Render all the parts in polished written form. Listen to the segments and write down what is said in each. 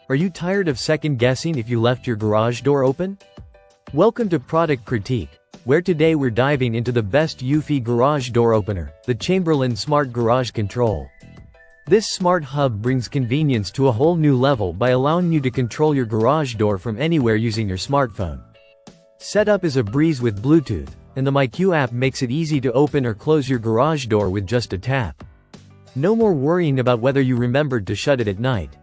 Are you tired of second-guessing if you left your garage door open? Welcome to Product Critique, where today we're diving into the best Eufy Garage Door Opener, the CHAMBERLAIN Smart Garage Control. This smart hub brings convenience to a whole new level by allowing you to control your garage door from anywhere using your smartphone. Setup is a breeze with Bluetooth, and the MyQ app makes it easy to open or close your garage door with just a tap. No more worrying about whether you remembered to shut it at night.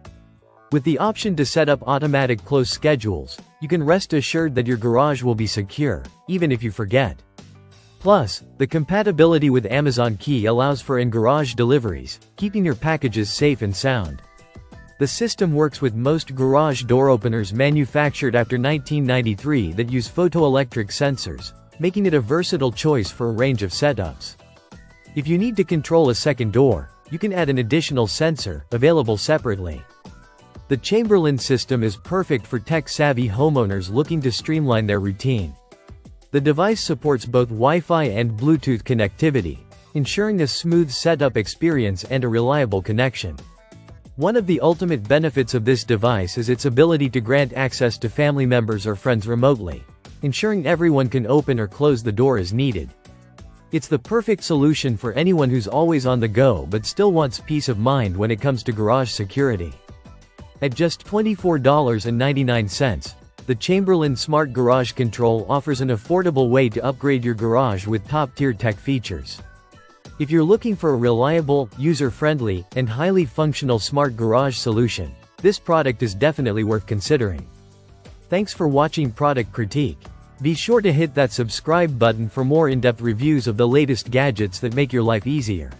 With the option to set up automatic close schedules, you can rest assured that your garage will be secure, even if you forget. Plus, the compatibility with Amazon Key allows for in-garage deliveries, keeping your packages safe and sound. The system works with most garage door openers manufactured after 1993 that use photoelectric sensors, making it a versatile choice for a range of setups. If you need to control a second door, you can add an additional sensor, available separately. The CHAMBERLAIN system is perfect for tech-savvy homeowners looking to streamline their routine. The device supports both Wi-Fi and Bluetooth connectivity, ensuring a smooth setup experience and a reliable connection. One of the ultimate benefits of this device is its ability to grant access to family members or friends remotely, ensuring everyone can open or close the door as needed. It's the perfect solution for anyone who's always on the go but still wants peace of mind when it comes to garage security. At just $24.99, the CHAMBERLAIN Smart Garage Control offers an affordable way to upgrade your garage with top-tier tech features. If you're looking for a reliable, user-friendly, and highly functional smart garage solution, this product is definitely worth considering. Thanks for watching Product Critique. Be sure to hit that subscribe button for more in-depth reviews of the latest gadgets that make your life easier.